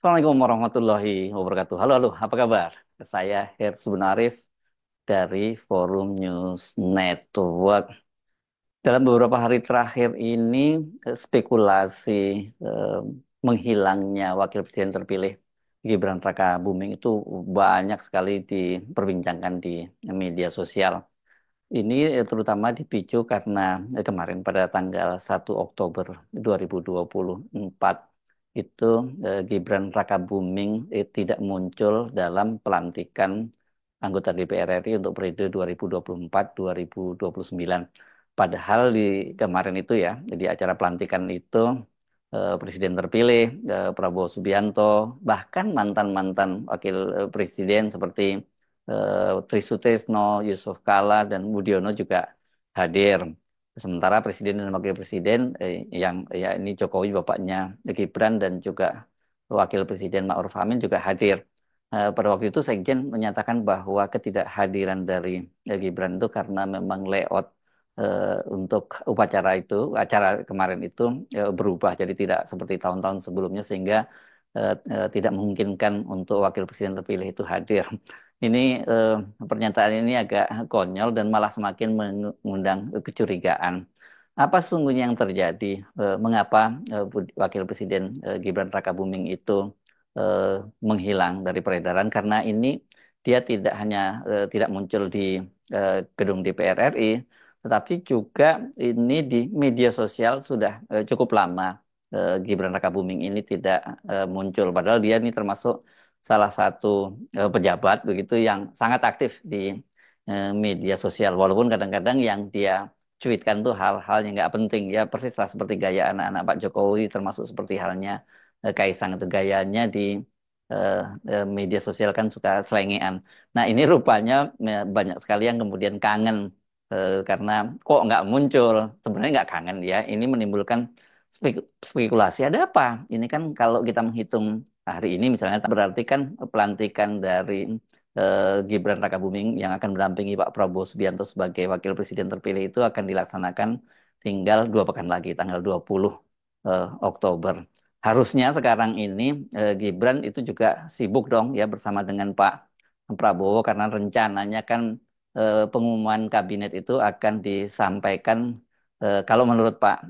Assalamualaikum warahmatullahi wabarakatuh. Halo, halo, apa kabar? Saya Hersu Arif dari Forum News Network. Dalam beberapa hari terakhir ini, spekulasi eh, menghilangnya Wakil Presiden terpilih Gibran Raka Buming itu banyak sekali diperbincangkan di media sosial. Ini terutama dipicu karena kemarin pada tanggal 1 Oktober 2024 itu Gibran Rakabuming tidak muncul dalam pelantikan anggota DPR RI untuk periode 2024-2029. Padahal di kemarin itu ya, di acara pelantikan itu Presiden terpilih Prabowo Subianto, bahkan mantan-mantan wakil presiden seperti Tri Sutrisno, Yusuf Kala, dan Budiono juga hadir. Sementara Presiden dan Wakil Presiden yang ya ini Jokowi bapaknya Gibran dan juga Wakil Presiden Ma'ruf Amin juga hadir. Pada waktu itu Sekjen menyatakan bahwa ketidakhadiran dari Gibran itu karena memang layout untuk upacara itu, acara kemarin itu berubah jadi tidak seperti tahun-tahun sebelumnya sehingga tidak memungkinkan untuk Wakil Presiden terpilih itu hadir. Ini pernyataan ini agak konyol dan malah semakin mengundang kecurigaan. Apa sesungguhnya yang terjadi? Mengapa Wakil Presiden Gibran Rakabuming itu eh, menghilang dari peredaran? Karena ini dia tidak hanya tidak muncul di gedung DPR RI, tetapi juga ini di media sosial sudah cukup lama Gibran Rakabuming ini tidak muncul. Padahal dia ini termasuk salah satu pejabat begitu yang sangat aktif di media sosial. Walaupun kadang-kadang yang dia cuitkan tuh hal-hal yang nggak penting ya persis lah seperti gaya anak-anak Pak Jokowi termasuk seperti halnya Kaisang itu gayanya di eh, media sosial kan suka selengean. Nah ini rupanya banyak sekali yang kemudian kangen karena kok nggak muncul. Sebenarnya nggak kangen ya. Ini menimbulkan spekulasi. Ada apa? Ini kan kalau kita menghitung hari ini misalnya berarti kan pelantikan dari Gibran Rakabuming yang akan mendampingi Pak Prabowo Subianto sebagai wakil presiden terpilih itu akan dilaksanakan tinggal 2 pekan lagi, tanggal 20 Oktober. Harusnya sekarang ini Gibran itu juga sibuk dong ya bersama dengan Pak Prabowo karena rencananya kan pengumuman kabinet itu akan disampaikan kalau menurut Pak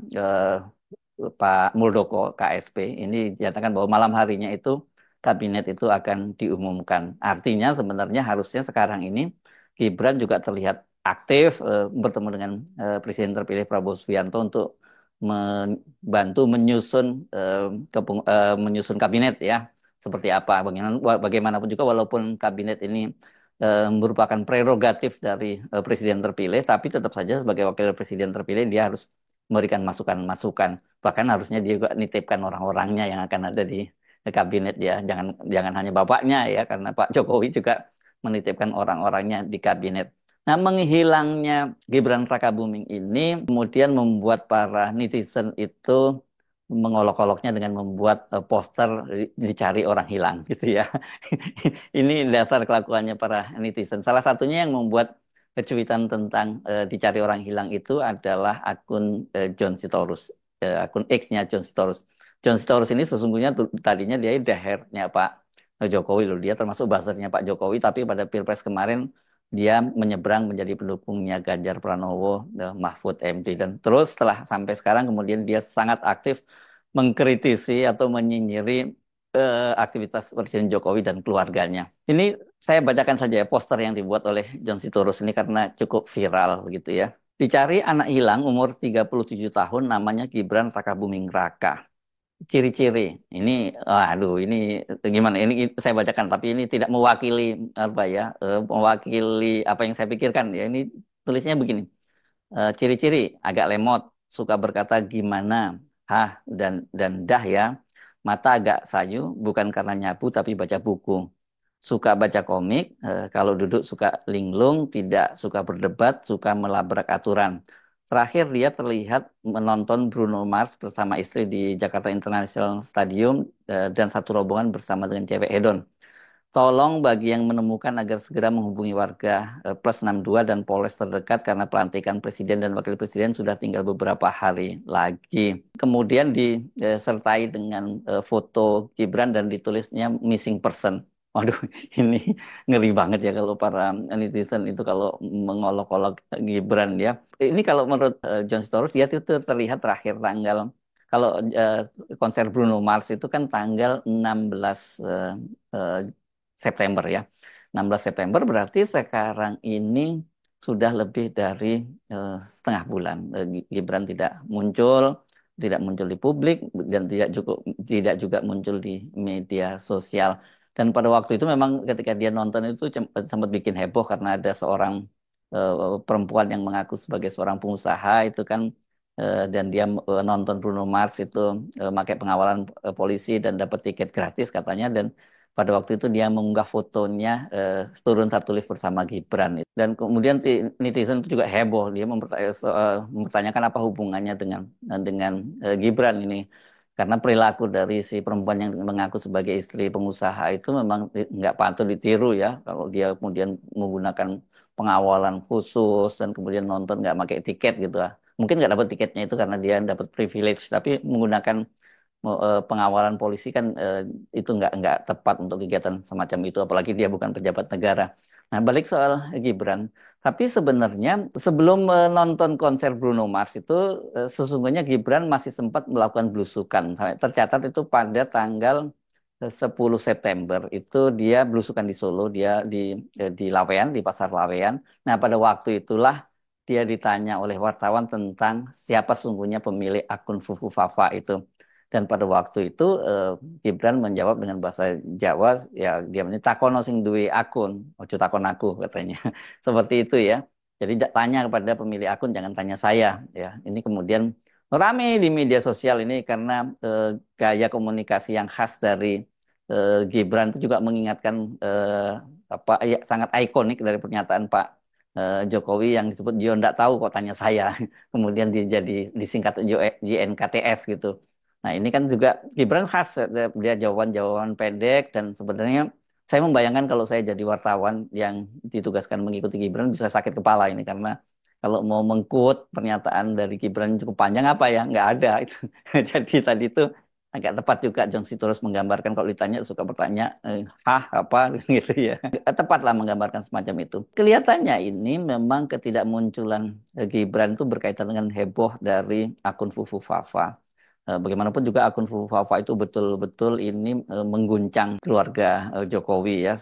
Muldoko KSP ini dinyatakan bahwa malam harinya itu kabinet itu akan diumumkan. Artinya sebenarnya harusnya sekarang ini Gibran juga terlihat aktif bertemu dengan Presiden terpilih Prabowo Subianto untuk membantu menyusun menyusun kabinet ya seperti apa. Bagaimanapun juga walaupun kabinet ini merupakan prerogatif dari presiden terpilih, tapi tetap saja sebagai wakil presiden terpilih dia harus memberikan masukan-masukan. Bahkan harusnya dia juga nitipkan orang-orangnya yang akan ada di kabinet ya. Jangan jangan hanya bapaknya ya, karena Pak Jokowi juga menitipkan orang-orangnya di kabinet. Nah, menghilangnya Gibran Rakabuming ini kemudian membuat para netizen itu mengolok-oloknya dengan membuat poster dicari orang hilang gitu ya. Ini dasar kelakuannya para netizen. Salah satunya yang membuat cuitan tentang dicari orang hilang itu adalah akun John Sitorus, akun X-nya John Sitorus. John Sitorus ini sesungguhnya tadinya dia dahernya Pak Jokowi loh. Dia termasuk buzzernya Pak Jokowi, tapi pada Pilpres kemarin dia menyeberang menjadi pendukungnya Ganjar Pranowo, Mahfud MD. Dan terus setelah sampai sekarang kemudian dia sangat aktif mengkritisi atau menyinyiri aktivitas Presiden Jokowi dan keluarganya. Ini saya bacakan saja ya poster yang dibuat oleh John Sitorus ini karena cukup viral begitu ya. Dicari anak hilang umur 37 tahun namanya Gibran Rakabuming Raka. Ciri-ciri ini, aduh ini gimana? Ini saya bacakan tapi ini tidak mewakili apa ya, mewakili apa yang saya pikirkan ya. Ini tulisnya begini. Ciri-ciri agak lemot, suka berkata gimana, hah dan dah ya. Mata agak sayu, bukan karena nyabu tapi baca buku. Suka baca komik, kalau duduk suka linglung, tidak suka berdebat, suka melabrak aturan. Terakhir dia terlihat menonton Bruno Mars bersama istri di Jakarta International Stadium dan satu rombongan bersama dengan cewek hedon. Tolong bagi yang menemukan agar segera menghubungi warga +62 dan Polres terdekat karena pelantikan Presiden dan Wakil Presiden sudah tinggal beberapa hari lagi. Kemudian disertai dengan foto Gibran dan ditulisnya missing person. Waduh, ini ngeri banget ya kalau para netizen itu kalau mengolok-olok Gibran ya. Ini kalau menurut John Sitorus dia itu terlihat terakhir tanggal kalau konser Bruno Mars itu kan tanggal 16 eh, September ya. 16 September berarti sekarang ini sudah lebih dari setengah bulan. Gibran tidak muncul di publik dan tidak juga muncul di media sosial. Dan pada waktu itu memang ketika dia nonton itu sempat bikin heboh karena ada seorang perempuan yang mengaku sebagai seorang pengusaha itu kan dan dia nonton Bruno Mars itu pakai pengawalan polisi dan dapat tiket gratis katanya dan pada waktu itu dia mengunggah fotonya turun satu lift bersama Gibran. Dan kemudian netizen itu juga heboh. Dia mempertanyakan apa hubungannya dengan Gibran ini. Karena perilaku dari si perempuan yang mengaku sebagai istri pengusaha itu memang nggak patut ditiru ya. Kalau dia kemudian menggunakan pengawalan khusus dan kemudian nonton nggak pakai tiket gitu lah. Mungkin nggak dapat tiketnya itu karena dia dapat privilege, tapi menggunakan pengawalan polisi kan itu nggak tepat untuk kegiatan semacam itu, apalagi dia bukan pejabat negara. Nah, balik soal Gibran, tapi sebenarnya sebelum menonton konser Bruno Mars itu sesungguhnya Gibran masih sempat melakukan belusukan. Tercatat itu pada tanggal 10 September itu dia belusukan di Solo, dia di Lawean, di Pasar Lawean. Nah, pada waktu itulah dia ditanya oleh wartawan tentang siapa sungguhnya pemilik akun Fufu Fafa itu. Dan pada waktu itu Gibran menjawab dengan bahasa Jawa, ya dia menyebut takono sing duwe akun, ojo takon aku katanya. Seperti itu ya. Jadi tanya kepada pemilik akun, jangan tanya saya. Ya, ini kemudian rame di media sosial ini karena gaya komunikasi yang khas dari Gibran itu juga mengingatkan apa ya, sangat ikonik dari pernyataan Pak Jokowi yang disebut Jio ndak tahu kok tanya saya. Kemudian disingkat JNKTS gitu. Nah, ini kan juga Gibran khas dia jawaban-jawaban pendek dan sebenarnya saya membayangkan kalau saya jadi wartawan yang ditugaskan mengikuti Gibran bisa sakit kepala ini karena kalau mau mengkut pernyataan dari Gibran yang cukup panjang apa ya nggak ada itu. Jadi tadi itu agak tepat juga John Sitorus menggambarkan kalau ditanya suka bertanya hah apa gitu ya. Tepatlah menggambarkan semacam itu. Kelihatannya ini memang ketidakmunculan Gibran itu berkaitan dengan heboh dari akun Fufu Fafa. Bagaimanapun juga akun Fufu Fafa itu betul-betul ini mengguncang keluarga Jokowi ya.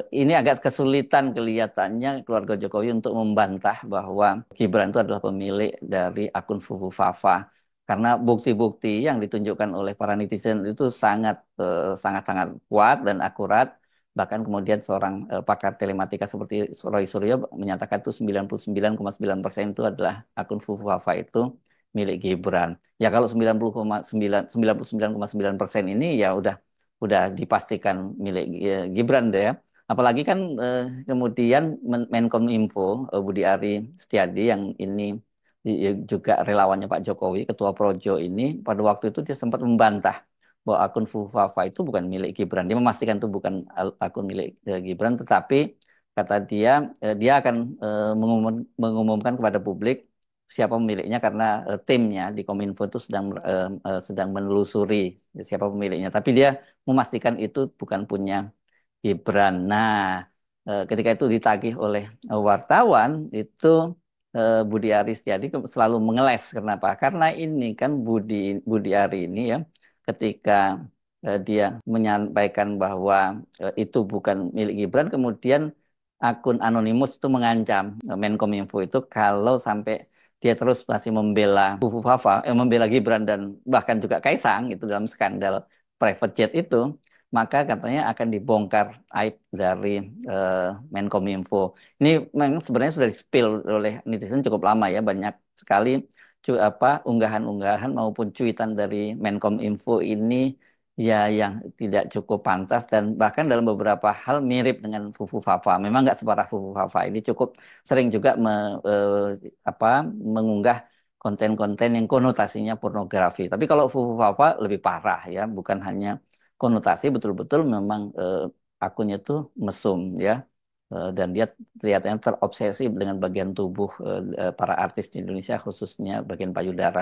Ini agak kesulitan kelihatannya keluarga Jokowi untuk membantah bahwa Gibran itu adalah pemilik dari akun Fufu Fafa. Karena bukti-bukti yang ditunjukkan oleh para netizen itu sangat-sangat kuat dan akurat. Bahkan kemudian seorang pakar telematika seperti Roy Suryo menyatakan itu 99,9% itu adalah akun Fufu Fafa itu milik Gibran. Ya kalau 99,9% ini ya udah dipastikan milik Gibran deh ya. Apalagi kan kemudian Menkominfo Budi Ari Setiadi yang ini juga relawannya Pak Jokowi, Ketua Projo ini pada waktu itu dia sempat membantah bahwa akun Fufafa itu bukan milik Gibran. Dia memastikan itu bukan akun milik Gibran, tetapi kata dia dia akan mengumumkan kepada publik siapa pemiliknya karena timnya di Kominfo itu sedang menelusuri siapa pemiliknya. Tapi dia memastikan itu bukan punya Gibran. Nah, ketika itu ditagih oleh wartawan, itu Budi Aris Setiadi selalu mengeles. Kenapa? Karena ini kan Budi Ari ini ya, ketika dia menyampaikan bahwa itu bukan milik Gibran, kemudian akun anonimus itu mengancam Menkominfo itu kalau sampai dia terus masih membela Fufu Fafa, membela Gibran dan bahkan juga Kaisang itu dalam skandal private jet itu, maka katanya akan dibongkar aib dari Menkominfo. Ini memang sebenarnya sudah di-spill oleh netizen cukup lama ya, banyak sekali unggahan-unggahan maupun cuitan dari Menkominfo ini ya yang tidak cukup pantas dan bahkan dalam beberapa hal mirip dengan Fufu Fafa. Memang nggak separah Fufu Fafa ini cukup sering juga mengunggah konten-konten yang konotasinya pornografi. Tapi kalau Fufu Fafa lebih parah ya, bukan hanya konotasi betul-betul memang akunnya tuh mesum ya. Dan dia kelihatannya terobsesi dengan bagian tubuh para artis di Indonesia khususnya bagian payudara.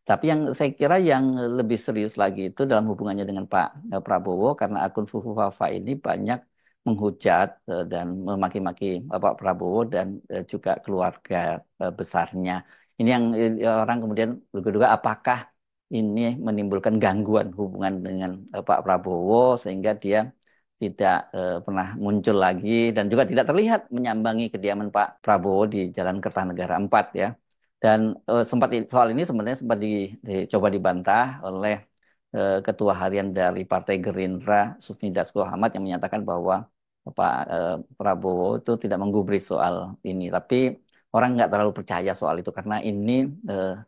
Tapi yang saya kira yang lebih serius lagi itu dalam hubungannya dengan Pak Prabowo karena akun Fufu Fafa ini banyak menghujat dan memaki-maki Pak Prabowo dan juga keluarga besarnya. Ini yang orang kemudian berduga apakah ini menimbulkan gangguan hubungan dengan Pak Prabowo sehingga dia tidak pernah muncul lagi dan juga tidak terlihat menyambangi kediaman Pak Prabowo di Jalan Kertanegara 4 ya. Dan soal ini sebenarnya sempat dicoba dibantah oleh Ketua Harian dari Partai Gerindra Sufmi Dasko Ahmad yang menyatakan bahwa Pak Prabowo itu tidak menggubris soal ini. Tapi orang nggak terlalu percaya soal itu karena ini eh,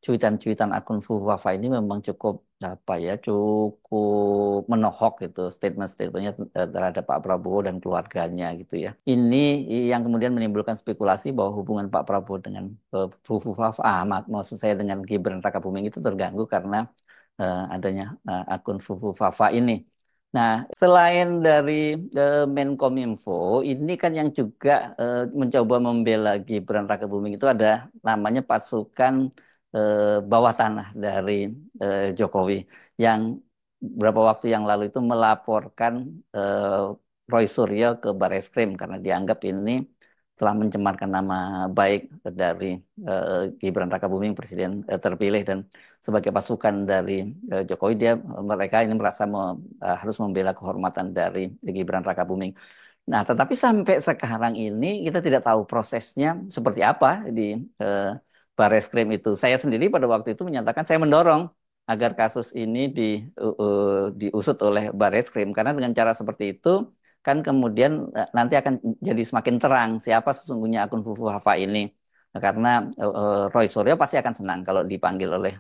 cuitan-cuitan akun Fuwafa ini memang cukup apa ya cukup menohok gitu statement-statementnya terhadap Pak Prabowo dan keluarganya gitu ya. Ini yang kemudian menimbulkan spekulasi bahwa hubungan Pak Prabowo dengan Fuwafa, maksud saya dengan Gibran Rakabuming itu terganggu karena adanya akun Fuwafa ini. Nah, selain dari Menkominfo, ini kan yang juga mencoba membela Gibran Rakabuming itu ada namanya pasukan bawah tanah dari Jokowi yang beberapa waktu yang lalu itu melaporkan Roy Suryo ke Barreskrim karena dianggap ini telah mencemarkan nama baik dari Gibran Rakabuming Presiden terpilih dan sebagai pasukan dari Jokowi mereka ini merasa harus membela kehormatan dari Gibran Rakabuming. Nah, tetapi sampai sekarang ini kita tidak tahu prosesnya seperti apa di eh, Barreskrim itu. Saya sendiri pada waktu itu menyatakan saya mendorong agar kasus ini diusut oleh Barreskrim karena dengan cara seperti itu kan kemudian nanti akan jadi semakin terang siapa sesungguhnya akun Fufu Hafa ini. Nah, karena Roy Suryo pasti akan senang kalau dipanggil oleh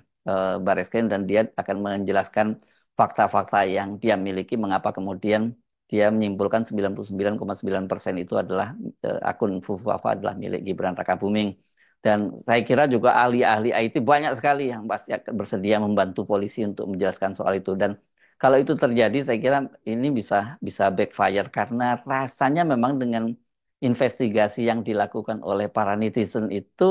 Barreskrim dan dia akan menjelaskan fakta-fakta yang dia miliki mengapa kemudian dia menyimpulkan 99,9% itu adalah akun Fufu Hafa adalah milik Gibran Rakabuming. Dan saya kira juga ahli-ahli IT banyak sekali yang pasti akan bersedia membantu polisi untuk menjelaskan soal itu. Dan kalau itu terjadi, saya kira ini bisa bisa backfire karena rasanya memang dengan investigasi yang dilakukan oleh para netizen itu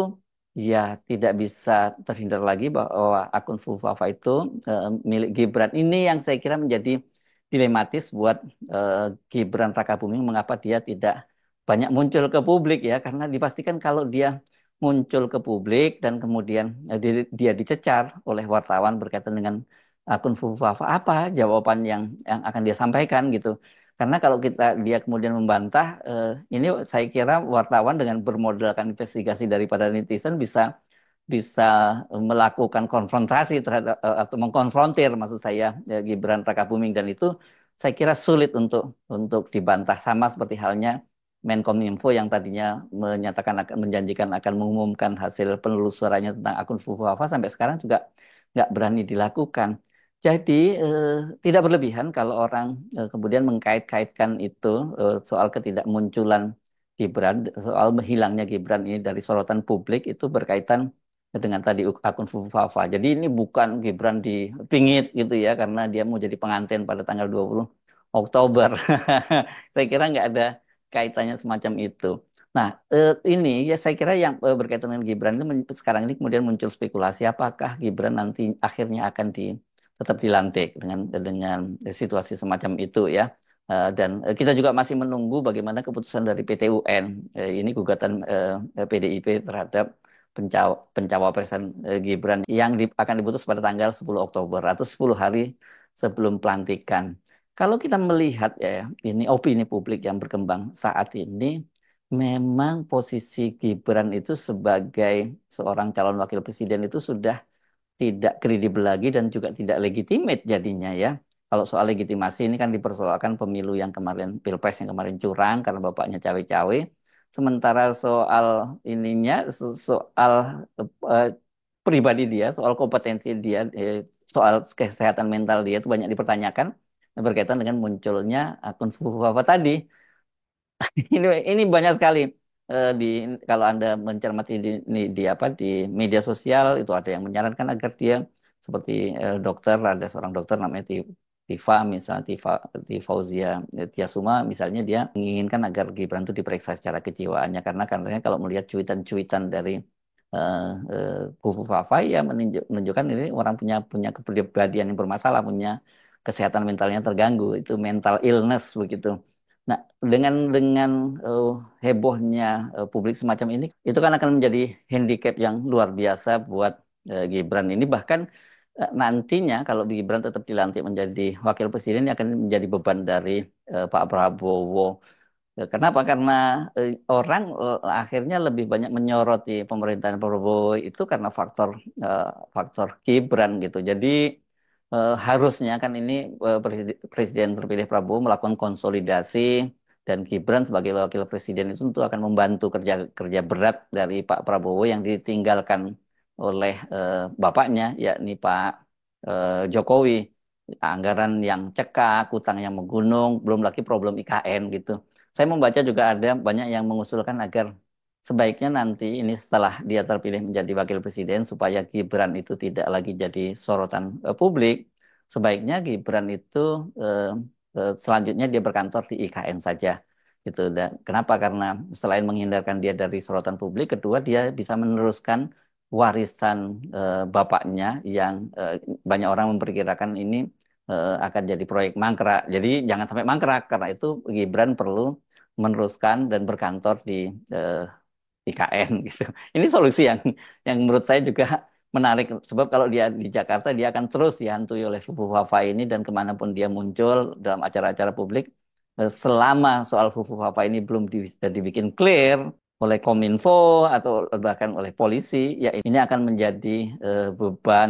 ya tidak bisa terhindar lagi bahwa akun Fufafa itu milik Gibran. Ini yang saya kira menjadi dilematis buat Gibran Rakabuming mengapa dia tidak banyak muncul ke publik ya karena dipastikan kalau dia muncul ke publik dan kemudian dia dicecar oleh wartawan berkaitan dengan akun Fufafa apa jawaban yang akan dia sampaikan gitu. Karena kalau dia kemudian membantah, ini saya kira wartawan dengan bermodalkan investigasi daripada netizen bisa bisa melakukan konfrontasi terhadap atau mengkonfrontir maksud saya Gibran Rakabuming dan itu saya kira sulit untuk dibantah sama seperti halnya Menkominfo yang tadinya menyatakan akan menjanjikan akan mengumumkan hasil penelusurannya tentang akun Fufuafa sampai sekarang juga nggak berani dilakukan. Jadi tidak berlebihan kalau orang kemudian mengkait-kaitkan itu soal ketidakmunculan Gibran, soal hilangnya Gibran ini dari sorotan publik itu berkaitan dengan tadi akun Fufafa. Jadi ini bukan Gibran dipingit gitu ya karena dia mau jadi pengantin pada tanggal 20 Oktober. Saya kira nggak ada kaitannya semacam itu. Nah, ini ya saya kira yang berkaitan dengan Gibran itu sekarang ini kemudian muncul spekulasi apakah Gibran nanti akhirnya akan tetap dilantik dengan situasi semacam itu ya. Dan kita juga masih menunggu bagaimana keputusan dari PT UN. Ini gugatan PDIP terhadap pencawapresan Gibran yang akan diputus pada tanggal 10 Oktober atau 10 hari sebelum pelantikan. Kalau kita melihat ya, ini opini publik yang berkembang saat ini, memang posisi Gibran itu sebagai seorang calon wakil presiden itu sudah tidak kredibel lagi dan juga tidak legitimate jadinya ya. Kalau soal legitimasi ini kan dipersoalkan pemilu yang kemarin, Pilpres yang kemarin curang karena bapaknya cawe-cawe. Sementara soal ininya, soal eh, pribadi dia, soal kompetensi dia, soal kesehatan mental dia itu banyak dipertanyakan berkaitan dengan munculnya akun Fufu tadi. Ini banyak sekali di kalau Anda mencermati di apa di media sosial itu ada yang menyarankan agar dia seperti dokter ada seorang dokter namanya Fauzia Tiasuma misalnya dia menginginkan agar Gibran itu diperiksa secara kejiwaannya karena katanya kalau melihat cuitan-cuitan dari Fufu Fafai ya menunjukkan ini orang punya punya kepribadian yang bermasalah, punya kesehatan mentalnya terganggu, itu mental illness begitu. Nah, dengan eh, hebohnya publik semacam ini, itu kan akan menjadi handicap yang luar biasa buat Gibran ini. Bahkan nantinya kalau Gibran tetap dilantik menjadi wakil presiden, ini akan menjadi beban dari Pak Prabowo. Kenapa? Karena orang akhirnya lebih banyak menyoroti pemerintahan Prabowo itu karena eh, faktor Gibran gitu. Jadi harusnya kan ini Presiden terpilih Prabowo melakukan konsolidasi dan Gibran sebagai wakil presiden itu tentu akan membantu kerja kerja berat dari Pak Prabowo yang ditinggalkan oleh bapaknya yakni Pak Jokowi. Anggaran yang cekak, utang yang menggunung, belum lagi problem IKN gitu. Saya membaca juga ada banyak yang mengusulkan agar sebaiknya nanti ini setelah dia terpilih menjadi wakil presiden supaya Gibran itu tidak lagi jadi sorotan publik, sebaiknya Gibran itu eh, selanjutnya dia berkantor di IKN saja gitu. Dan kenapa? Karena selain menghindarkan dia dari sorotan publik, kedua dia bisa meneruskan warisan bapaknya yang banyak orang memperkirakan ini akan jadi proyek mangkrak. Jadi jangan sampai mangkrak karena itu Gibran perlu meneruskan dan berkantor di eh, IKN gitu. Ini solusi yang menurut saya juga menarik sebab kalau dia di Jakarta dia akan terus dihantui oleh Fufu Fafa ini dan kemanapun dia muncul dalam acara-acara publik selama soal Fufu Fafa ini belum dibikin clear oleh Kominfo atau bahkan oleh polisi ya ini akan menjadi beban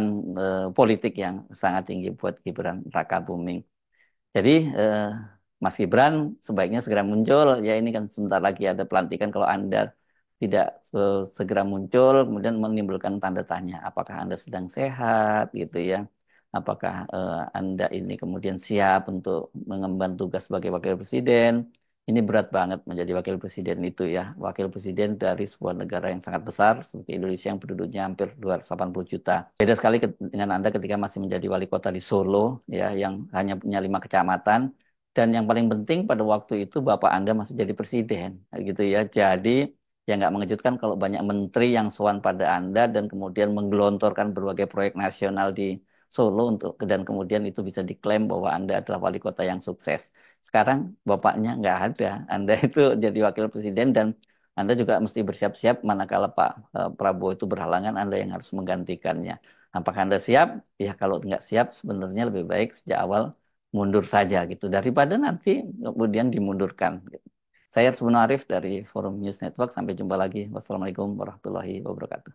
politik yang sangat tinggi buat Gibran Rakabuming. Jadi Mas Gibran sebaiknya segera muncul. Ya ini kan sebentar lagi ada pelantikan. Kalau Anda tidak segera muncul, kemudian menimbulkan tanda tanya, apakah Anda sedang sehat gitu ya? Apakah Anda ini kemudian siap untuk mengemban tugas sebagai wakil presiden? Ini berat banget menjadi wakil presiden itu ya. Wakil presiden dari sebuah negara yang sangat besar seperti Indonesia yang penduduknya hampir 280 juta. Beda sekali dengan Anda ketika masih menjadi wali kota di Solo ya yang hanya punya 5 kecamatan dan yang paling penting pada waktu itu Bapak Anda masih jadi presiden gitu ya. Jadi ya nggak mengejutkan kalau banyak menteri yang sowan pada Anda dan kemudian menggelontorkan berbagai proyek nasional di Solo untuk dan kemudian itu bisa diklaim bahwa Anda adalah wali kota yang sukses. Sekarang bapaknya nggak ada, Anda itu jadi wakil presiden dan Anda juga mesti bersiap-siap manakala Pak Prabowo itu berhalangan, Anda yang harus menggantikannya. Apakah Anda siap? Ya kalau nggak siap sebenarnya lebih baik sejak awal mundur saja gitu daripada nanti kemudian dimundurkan. Gitu. Saya Arif dari Forum News Network. Sampai jumpa lagi. Wassalamualaikum warahmatullahi wabarakatuh.